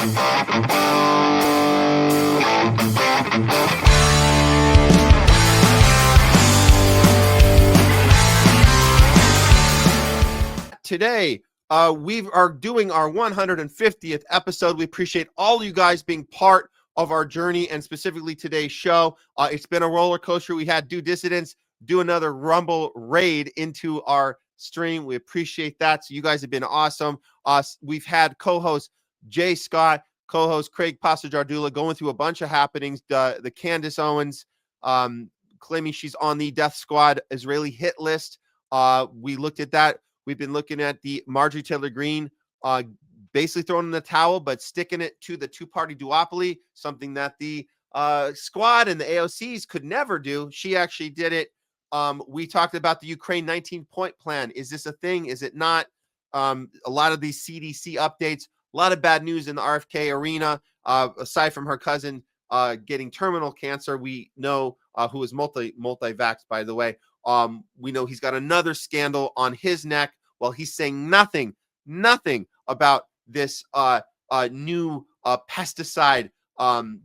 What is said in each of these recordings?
Today, we are doing our 150th episode. We appreciate all you guys being part of our journey and specifically today's show. It's been a roller coaster. We had Do Dissidents do another Rumble raid into our stream. We appreciate that. So you guys have been awesome. We've had co-host Jay Scott, co-host Craig Pasta Jardula going through a bunch of happenings. The Candace Owens claiming she's on the death squad Israeli hit list. We looked at that. We've been looking at the Marjorie Taylor Greene basically throwing in the towel, but sticking it to the two-party duopoly, something that the squad and the AOCs could never do. She actually did it. We talked about the Ukraine 19-point plan. Is this a thing? Is it not? A lot of these CDC updates, a lot of bad news in the RFK arena, aside from her cousin getting terminal cancer. We know who is multi-vaxxed, by the way. We know he's got another scandal on his neck while he's saying nothing about this new pesticide,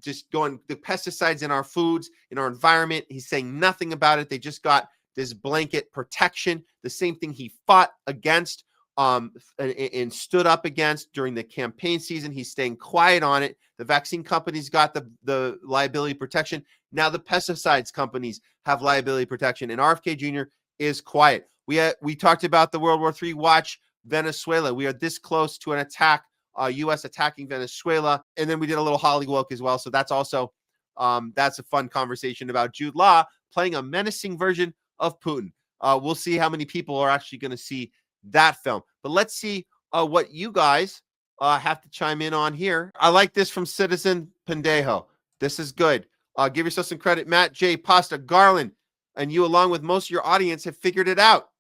just going the pesticides in our foods, in our environment. He's saying nothing about it. They just got this blanket protection, the same thing he fought against and stood up against during the campaign season. He's staying quiet on it. The vaccine companies got the liability protection. Now the pesticides companies have liability protection, and RFK Jr. is quiet. We talked about the World War III watch Venezuela. We are this close to an attack, U.S. attacking Venezuela, and then we did a little Hollywood as well. So that's also that's a fun conversation about Jude Law playing a menacing version of Putin. We'll see how many people are actually going to see that film. But let's see what you guys have to chime in on here. I like this from Citizen Pendejo. This is good. Give yourself some credit. Matt, Jay, Pasta, Garland, and you, along with most of your audience, have figured it out.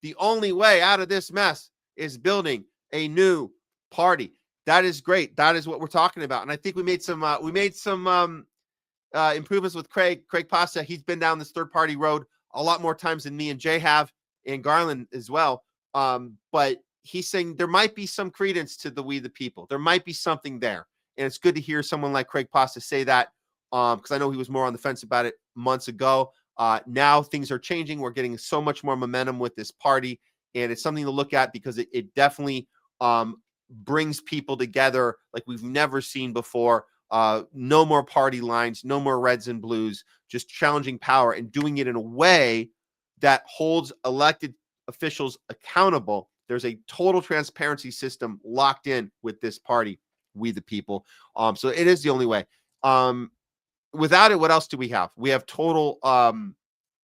The only way out of this mess is building a new party. That is great. That is what we're talking about. And I think we made some improvements with Craig Pasta. He's been down this third party road a lot more times than me and Jay have, and Garland as well. But he's saying there might be some credence to the We the People. There might be something there. And it's good to hear someone like Craig Pasta say that, because I know he was more on the fence about it months ago. Now things are changing. We're getting so much more momentum with this party, and it's something to look at because it definitely brings people together like we've never seen before. No more party lines, no more reds and blues, just challenging power and doing it in a way that holds elected officials accountable. There's a total transparency system locked in with this party, We the People. So it is the only way. Without it, what else do we have? We have total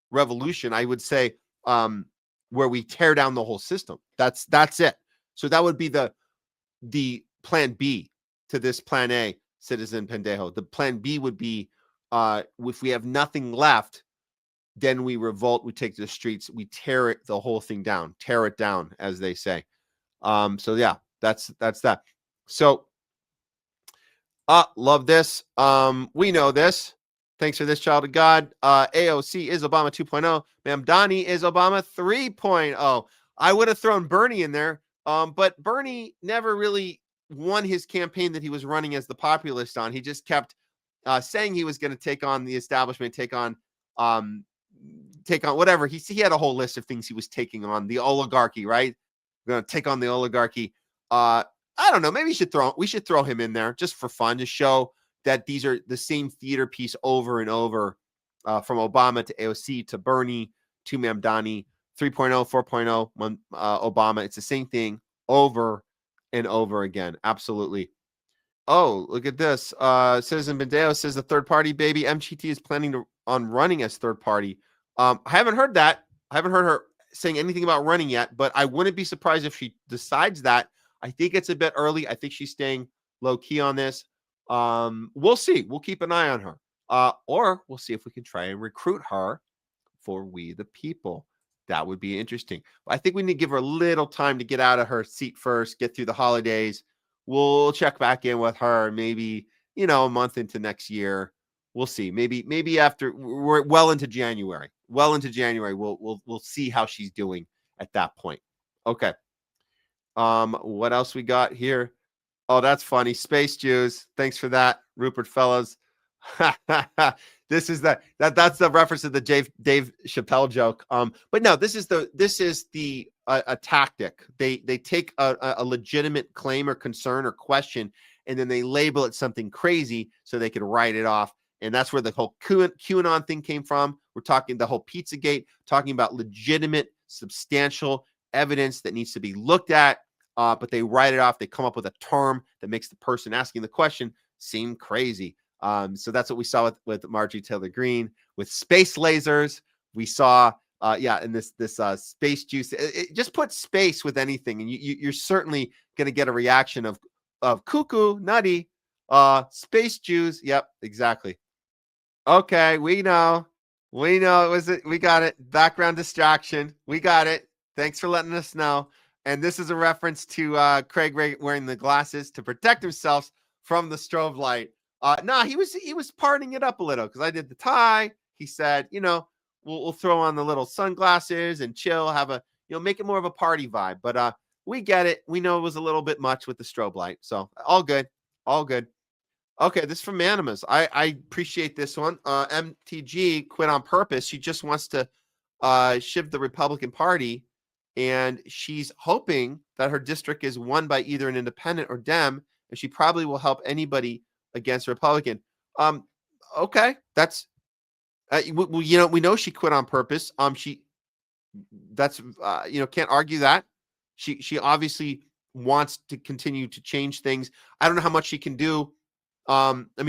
revolution, I would say, where we tear down the whole system. That's it. So that would be the plan B to this plan A, Citizen Pendejo. The plan B would be if we have nothing left, then we revolt, we take to the streets, we tear the whole thing down, tear it down, as they say. So yeah, that's that. So love this. We know this. Thanks for this, child of God. AOC is Obama 2.0. Ma'am Donnie is Obama 3.0. I would have thrown Bernie in there, but Bernie never really won his campaign that he was running as the populist on. He just kept saying he was going to take on the establishment, take on whatever. He had a whole list of things he was taking on. The oligarchy, right? We're going to take on the oligarchy. I don't know. Maybe we should throw him in there just for fun to show that these are the same theater piece over and over, from Obama to AOC to Bernie to Mamdani, 3.0, 4.0, Obama. It's the same thing over and over again. Absolutely. Oh, look at this. Citizen Bendeo says the third party, baby. MGT is planning on running as third party. I haven't heard that. I haven't heard her saying anything about running yet, but I wouldn't be surprised if she decides that. I think it's a bit early. I think she's staying low key on this. We'll see. We'll keep an eye on her. Or we'll see if we can try and recruit her for We the People. That would be interesting. I think we need to give her a little time to get out of her seat first, get through the holidays. We'll check back in with her maybe, a month into next year. We'll see. Maybe after we're well into January. We'll see how she's doing at that point. Okay. What else we got here? Oh, that's funny. Space Jews. Thanks for that, Rupert Fellows. This is that's the reference to the Dave Chappelle joke. But no, this is the a tactic. They take a legitimate claim or concern or question, and then they label it something crazy so they can write it off. And that's where the whole QAnon thing came from. We're talking the whole Pizzagate, talking about legitimate, substantial evidence that needs to be looked at. But they write it off. They come up with a term that makes the person asking the question seem crazy. So that's what we saw with Marjorie Taylor Greene, with space lasers. We saw, and this space juice. Just put space with anything, and you're certainly going to get a reaction of cuckoo, nutty, space Jews. Yep, exactly. Okay, we know. We got it. Background distraction. We got it. Thanks for letting us know. And this is a reference to Craig wearing the glasses to protect himself from the strobe light. He was partying it up a little because I did the tie. He said, we'll throw on the little sunglasses and chill, have a, make it more of a party vibe. But we get it. We know it was a little bit much with the strobe light. So all good. All good. Okay, this is from Animas. I appreciate this one. MTG quit on purpose. She just wants to shiv the Republican Party, and she's hoping that her district is won by either an independent or Dem, and she probably will help anybody against a Republican. Okay, that's we know she quit on purpose. Can't argue that. She obviously wants to continue to change things. I don't know how much she can do.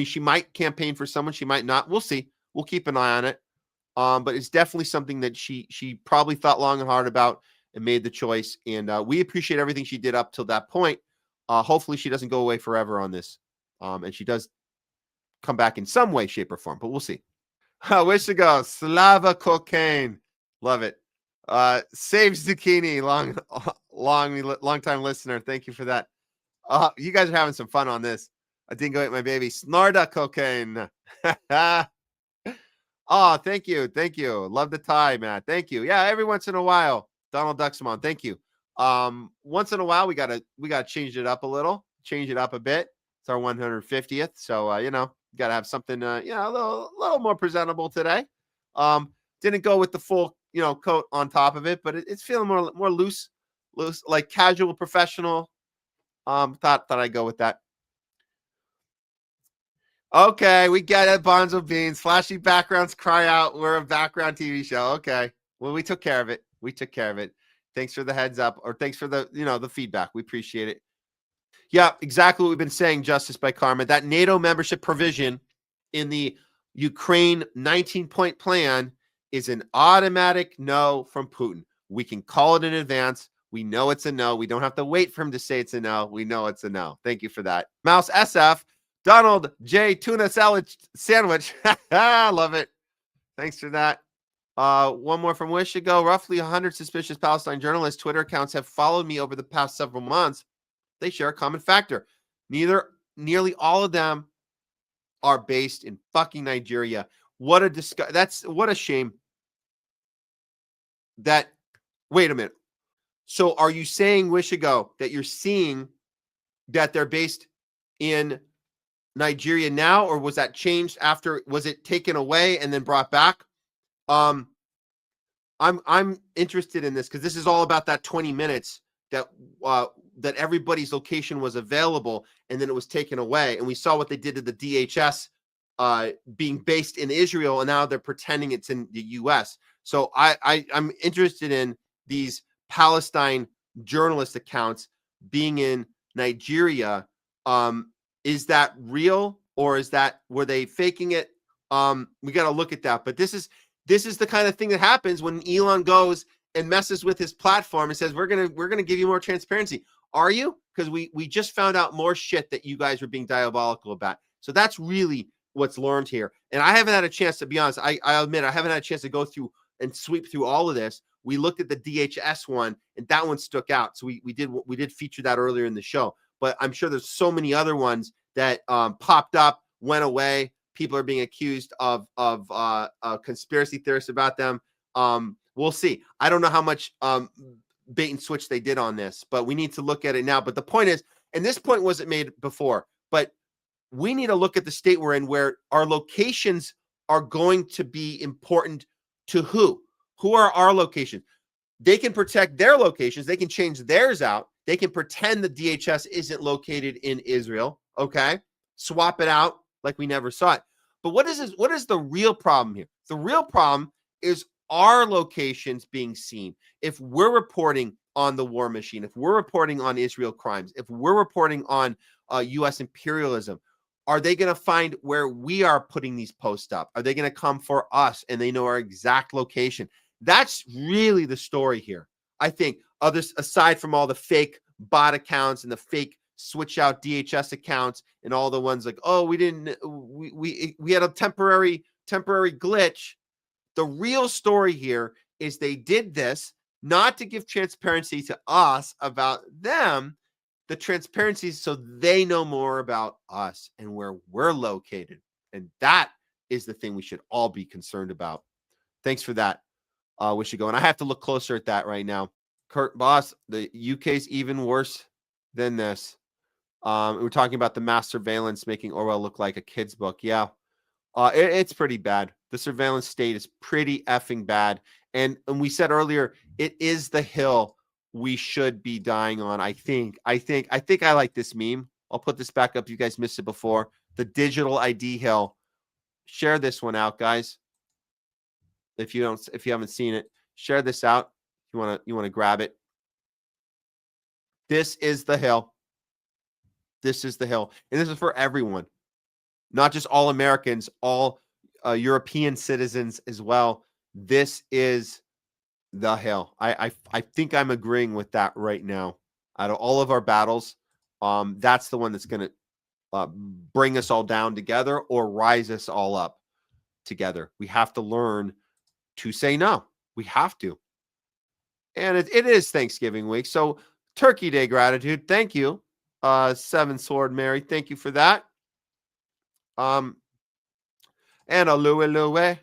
She might campaign for someone, she might not. We'll see. We'll keep an eye on it. But it's definitely something that she probably thought long and hard about and made the choice. And we appreciate everything she did up till that point. Hopefully she doesn't go away forever on this. And she does come back in some way, shape, or form, but we'll see. Where's she go? Slava cocaine. Love it. Save Zucchini, long time listener. Thank you for that. You guys are having some fun on this. I didn't go eat my baby. Snorda cocaine. Oh, thank you. Thank you. Love the tie, Matt. Thank you. Yeah, every once in a while. Donald Duxamon, thank you. Once in a while, we gotta change it up a little, change it up a bit. It's our 150th. So gotta have something a little more presentable today. Didn't go with the full, coat on top of it, but it's feeling more loose, like casual, professional. Thought I'd go with that. Okay, we get it, Bonzo Beans. Flashy backgrounds cry out. We're a background TV show. Okay. Well, we took care of it. Thanks for the heads up, or thanks for the, the feedback. We appreciate it. Yeah, exactly what we've been saying, Justice by Karma. That NATO membership provision in the Ukraine 19-point plan is an automatic no from Putin. We can call it in advance. We know it's a no. We don't have to wait for him to say it's a no. We know it's a no. Thank you for that. Mouse SF. Donald J. Tuna salad sandwich. Love it. Thanks for that. One more from Wish to Go. Roughly 100 suspicious Palestine journalists' Twitter accounts have followed me over the past several months. They share a common factor. Nearly all of them are based in fucking Nigeria. What a shame. Wait a minute. So are you saying, Wish to Go, that you're seeing that they're based in Nigeria now, or was that changed after? Was it taken away and then brought back? I'm interested in this because this is all about that 20 minutes that everybody's location was available and then it was taken away, and we saw what they did to the DHS being based in Israel, and now they're pretending it's in the U.S. So I'm interested in these Palestine journalist accounts being in Nigeria. Is that real, or were they faking it? We got to look at that. But this is the kind of thing that happens when Elon goes and messes with his platform and says, we're gonna give you more transparency. Are you? Because we just found out more shit that you guys were being diabolical about. So that's really what's learned here. And I haven't had a chance, to be honest. I admit I haven't had a chance to go through and sweep through all of this. We looked at the DHS one, and that one stuck out. So we did feature that earlier in the show. But I'm sure there's so many other ones that popped up, went away. People are being accused of conspiracy theorists about them. We'll see. I don't know how much bait and switch they did on this, but we need to look at it now. But the point is, and this point wasn't made before, but we need to look at the state we're in where our locations are going to be important to who? Who are our locations? They can protect their locations. They can change theirs out. They can pretend the DHS isn't located in Israel. Okay. Swap it out like we never saw it. But what is this? What is the real problem here? The real problem is our locations being seen. If we're reporting on the war machine, if we're reporting on Israel crimes, if we're reporting on U.S. imperialism, are they going to find where we are putting these posts up? Are they going to come for us and they know our exact location? That's really the story here. I think others, aside from all the fake bot accounts and the fake switch out DHS accounts and all the ones like, oh, we had a temporary glitch. The real story here is they did this not to give transparency to us about them, the transparency so they know more about us and where we're located. And that is the thing we should all be concerned about. Thanks for that. We should go. And I have to look closer at that right now. Kurt Boss, the UK's even worse than this. We're talking about the mass surveillance making Orwell look like a kid's book. Yeah, it's pretty bad. The surveillance state is pretty effing bad. And we said earlier, it is the hill we should be dying on. I think I like this meme. I'll put this back up. You guys missed it before. The digital ID hill. Share this one out, guys. If you haven't seen it, share this out. You want to grab it. This is the hill. This is the hill. And this is for everyone. Not just all Americans, all European citizens as well. This is the hill. I think I'm agreeing with that right now. Out of all of our battles, that's the one that's going to bring us all down together or rise us all up together. We have to learn to say no. We have to. And it is Thanksgiving week. So Turkey Day gratitude. Thank you. Seven Sword Mary. Thank you for that. And a Louie.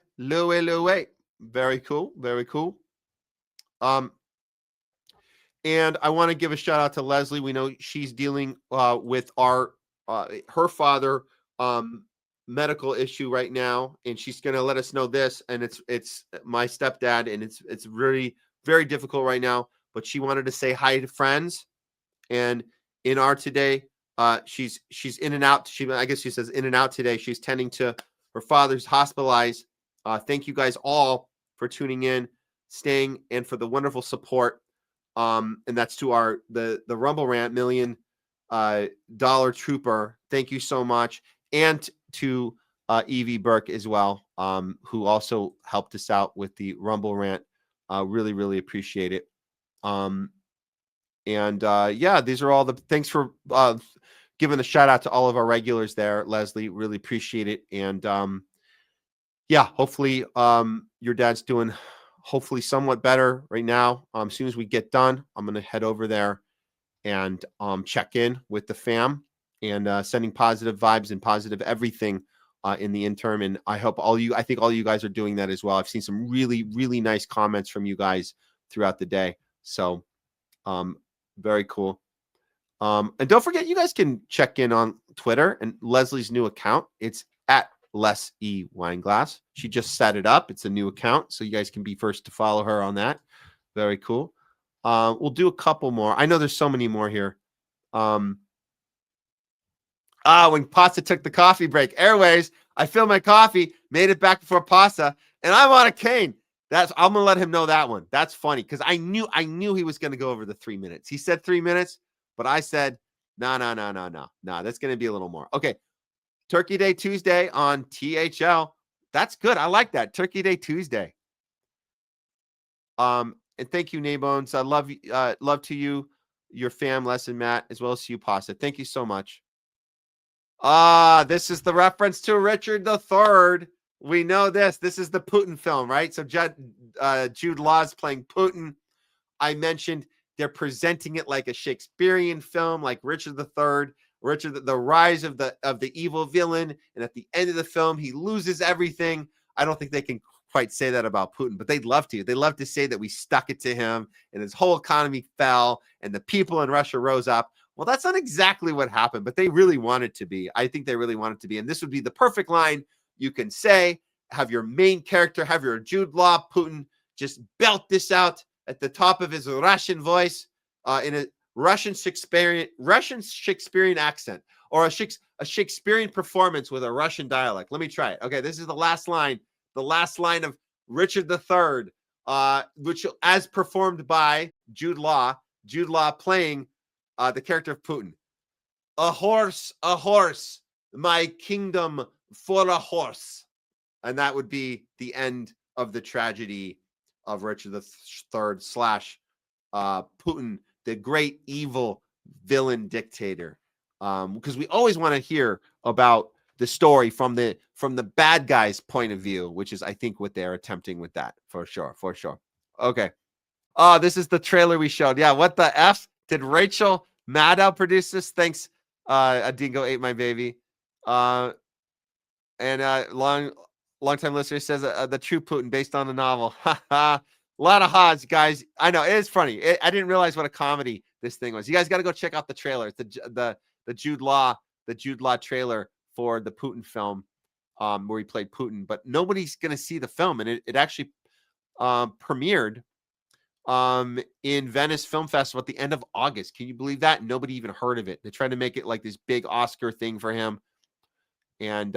Very cool. Very cool. And I want to give a shout out to Leslie. We know she's dealing with her father medical issue right now, and she's going to let us know this. And it's my stepdad, and it's really very difficult right now. But she wanted to say hi to friends, and in our today, she's in and out. I guess she says in and out today. She's tending to her father's hospitalized. Thank you guys all for tuning in, staying, and for the wonderful support. And that's to the Rumble Rant $1 million trooper. Thank you so much. And to Evie Burke as well, who also helped us out with the Rumble Rant. Really, really appreciate it. Yeah, these are all the thanks for giving a shout out to all of our regulars there, Leslie. Really appreciate it. And yeah, hopefully your dad's doing hopefully somewhat better right now. As soon as we get done, I'm going to head over there and check in with the fam and sending positive vibes and positive everything in the interim. And I think all you guys are doing that as well. I've seen some really, really nice comments from you guys throughout the day. So very cool. And don't forget, you guys can check in on Twitter and Leslie's new account. It's at Les E. Weinglass. She just set it up. It's a new account, so you guys can be first to follow her on that. Very cool. We'll do a couple more. I know there's so many more here. When Pasta took the coffee break, Airways, I filled my coffee, made it back before Pasta, and I'm on a cane. I'm gonna let him know that one. That's funny because I knew he was gonna go over the 3 minutes. He said 3 minutes, but I said no. That's gonna be a little more. Okay. Turkey Day Tuesday on THL. That's good. I like that. Turkey Day Tuesday. And thank you, Naybones. I love to you, your fam, Les and Matt, as well as to you, Pasta. Thank you so much. This is the reference to Richard III. We know this. This is the Putin film, right? So Jude Law's playing Putin. I mentioned they're presenting it like a Shakespearean film, like Richard III. Richard, the rise of the evil villain, and at the end of the film, he loses everything. I don't think they can quite say that about Putin, but they'd love to. They love to say that we stuck it to him, and his whole economy fell, and the people in Russia rose up. Well, that's not exactly what happened, but they really want it to be. I think they really want it to be. And this would be the perfect line you can say, have your main character, have your Jude Law, Putin, just belt this out at the top of his Russian voice in a Russian Shakespearean accent, or a Shakespearean performance with a Russian dialect. Let me try it. Okay, this is the last line of Richard III, which as performed by Jude Law playing the character of Putin. A horse, my kingdom for a horse. And that would be the end of the tragedy of Richard III slash Putin, the great evil villain dictator. Because we always want to hear about the story from the bad guy's point of view, which is, I think, what they're attempting with that, for sure. Okay. Oh, this is the trailer we showed. Yeah, what the F? Did Rachel Maddow produce this? Thanks, a dingo ate my baby. And long-time listener says the true Putin based on the novel. A lot of ha's, guys. I know, it is funny. I didn't realize what a comedy this thing was. You guys got to go check out the trailer. It's the Jude Law trailer for the Putin film, where he played Putin. But nobody's gonna see the film, and it actually premiered in Venice Film Festival at the end of August. Can you believe that? Nobody even heard of it. They tried to make it like this big Oscar thing for him. And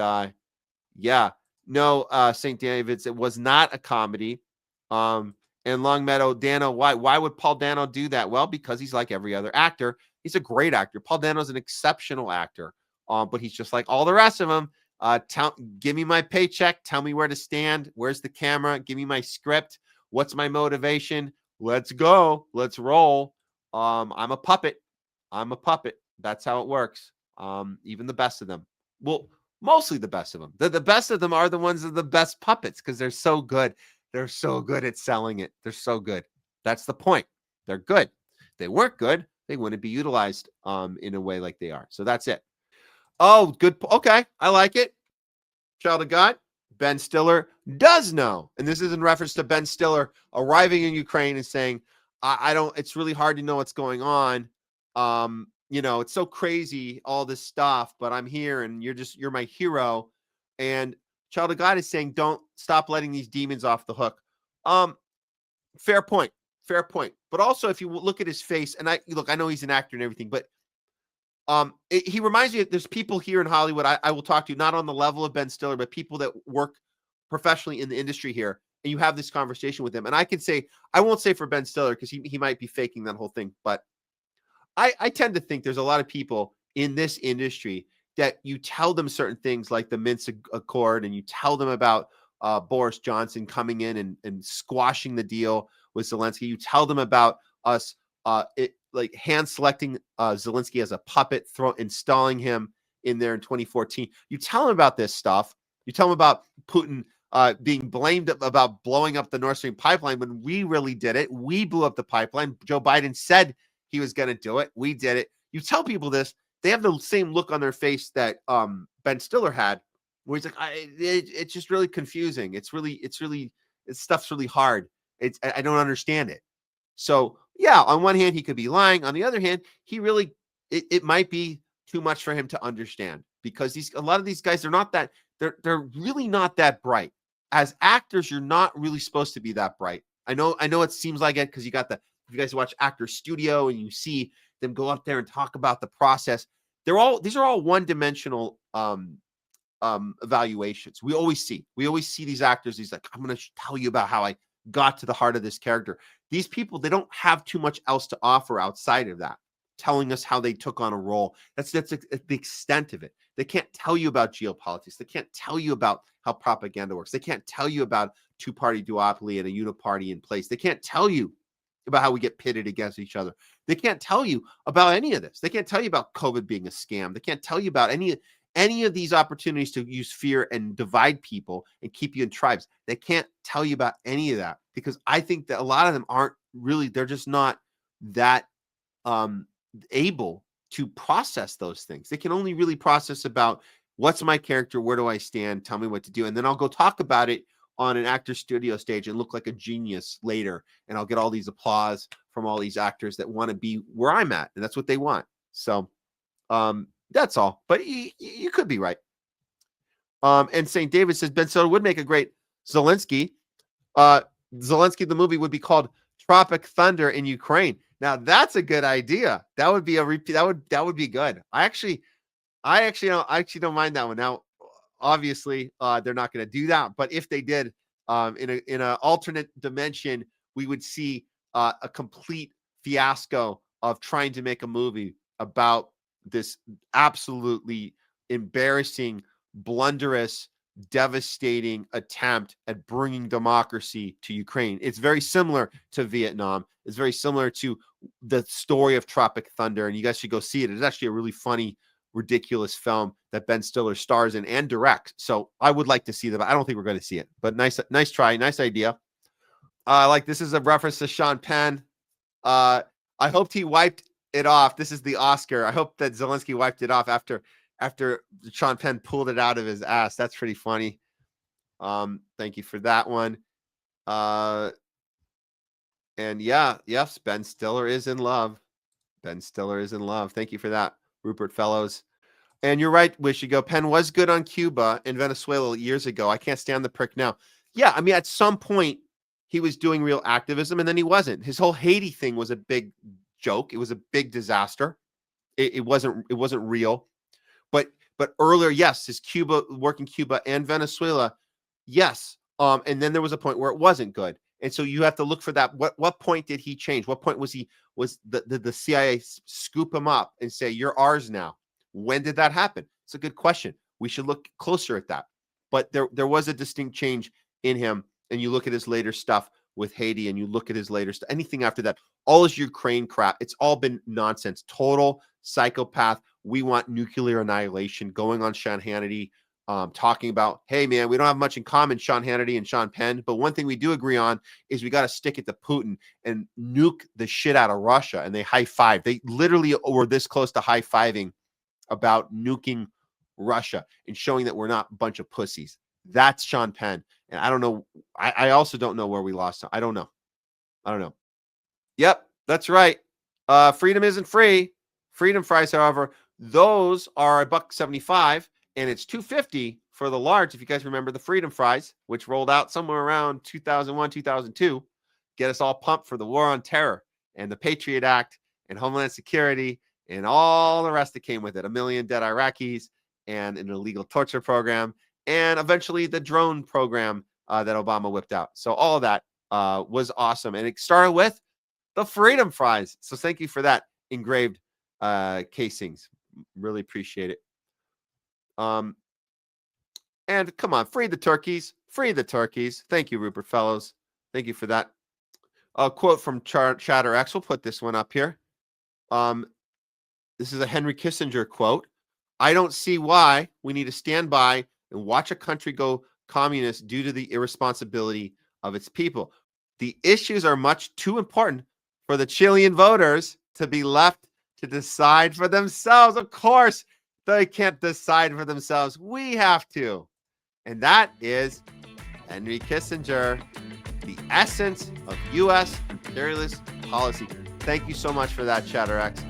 yeah, no, St. David's, it was not a comedy. And Longmeadow, Dano, why would Paul Dano do that? Well, because he's like every other actor. He's a great actor. Paul Dano's an exceptional actor. But he's just like all the rest of them. Give me my paycheck. Tell me where to stand. Where's the camera? Give me my script. What's my motivation? Let's go. Let's roll. I'm a puppet. That's how it works. Even the best of them. Well, mostly the best of them. The best of them are the ones that are the best puppets because they're so good. They're so good at selling it. They're so good. That's the point. They're good. If they weren't good, they wouldn't be utilized in a way like they are. So that's it. Oh, good. Okay. I like it. Child of God. Ben Stiller does know. And this is in reference to Ben Stiller arriving in Ukraine and saying, I don't, it's really hard to know what's going on. It's so crazy, all this stuff, but I'm here and you're my hero. And Child of God is saying, don't stop letting these demons off the hook. Fair point. But also, if you look at his face, and I know he's an actor and everything, but he reminds me that there's people here in Hollywood I will talk to, not on the level of Ben Stiller, but people that work professionally in the industry here, and you have this conversation with them. And I won't say for Ben Stiller because he might be faking that whole thing, but I tend to think there's a lot of people in this industry that you tell them certain things like the Minsk Accord, and you tell them about Boris Johnson coming in and squashing the deal with Zelensky. You tell them about us like hand selecting Zelensky as a puppet, installing him in there in 2014. You tell them about this stuff. You tell them about Putin being blamed about blowing up the Nord Stream pipeline when we really did it. We blew up the pipeline. Joe Biden said he was going to do it. We did it. You tell people this, they have the same look on their face that Ben Stiller had, where he's like, it's just really confusing. It's stuff's really hard. I don't understand it. So yeah, on one hand, he could be lying. On the other hand, it might be too much for him to understand, because a lot of these guys, they're really not that bright. As actors, you're not really supposed to be that bright. I know it seems like it because if you guys watch Actor Studio and you see them go up there and talk about the process, these are all one-dimensional evaluations. We always see these actors. He's like, I'm going to tell you about how I got to the heart of this character. These people, they don't have too much else to offer outside of that, telling us how they took on a role. That's the extent of it. They can't tell you about geopolitics. They can't tell you about how propaganda works. They can't tell you about two-party duopoly and a uniparty in place. They can't tell you about how we get pitted against each other. They can't tell you about any of this. They can't tell you about COVID being a scam. They can't tell you about any of these opportunities to use fear and divide people and keep you in tribes. They can't tell you about any of that, because I think that a lot of them they're just not that able to process those things. They can only really process about what's my character, where do I stand, tell me what to do. And then I'll go talk about it on an Actor Studio stage and look like a genius later. And I'll get all these applause from all these actors that want to be where I'm at. And that's what they want. So that's all. But you could be right. And St. David says Ben Stiller would make a great Zelensky. Zelensky, the movie would be called Tropic Thunder in Ukraine. Now that's a good idea. That would be a repeat. That would be good. I actually don't mind that one. Now, obviously, they're not going to do that. But if they did, in an alternate dimension, we would see a complete fiasco of trying to make a movie about this absolutely embarrassing, blunderous, devastating attempt at bringing democracy to Ukraine. It's very similar to Vietnam. It's very similar to the story of Tropic Thunder, and you guys should go see it. It's actually a really funny, ridiculous film that Ben Stiller stars in and directs. So I would like to see them. I don't think we're going to see it, but nice try, nice idea. Like this is a reference to Sean Penn. I hoped he wiped it off. This is the Oscar. I hope that Zelensky wiped it off after Sean Penn pulled it out of his ass. That's pretty funny. Thank you for that one. And yes, Ben Stiller is in love. Ben Stiller is in love. Thank you for that, Rupert Fellows. And you're right, Wishigo. Penn was good on Cuba and Venezuela years ago. I can't stand the prick now. Yeah, I mean, at some point, he was doing real activism, and then he wasn't. His whole Haiti thing was a big joke. It was a big disaster. It wasn't real. But earlier, yes, his Cuba, working Cuba and Venezuela, yes. And then there was a point where it wasn't good. And so you have to look for that. What point did he change? What point was the CIA scoop him up and say, you're ours now? When did that happen? It's a good question. We should look closer at that. But there was a distinct change in him. And you look at his later stuff with Haiti, and you look at his later stuff, anything after that, all his Ukraine crap, it's all been nonsense. Total psychopath. We want nuclear annihilation, going on Sean Hannity, talking about, hey, man, we don't have much in common, Sean Hannity and Sean Penn. But one thing we do agree on is we got to stick it to Putin and nuke the shit out of Russia. And they high-five. They literally were this close to high-fiving about nuking Russia and showing that we're not a bunch of pussies. That's Sean Penn. And I don't know. I also don't know where we lost him. I don't know. Yep, that's right. Freedom isn't free. Freedom fries, however, those are $1.75, and it's $2.50 for the large. If you guys remember the Freedom fries, which rolled out somewhere around 2001, 2002, get us all pumped for the war on terror and the Patriot Act and Homeland Security and all the rest that came with it. 1 million dead Iraqis and an illegal torture program, and eventually the drone program that Obama whipped out. So all of that was awesome. And it started with the Freedom fries. So thank you for that, engraved casings. Really appreciate it. And come on, free the turkeys. Free the turkeys. Thank you, Rupert Fellows. Thank you for that. A quote from Chatter X. We'll put this one up here. This is a Henry Kissinger quote. I don't see why we need to stand by and watch a country go communist due to the irresponsibility of its people. The issues are much too important for the Chilean voters to be left to decide for themselves. Of course, they can't decide for themselves. We have to. And that is Henry Kissinger, the essence of U.S. imperialist policy. Thank you so much for that, Chatter X.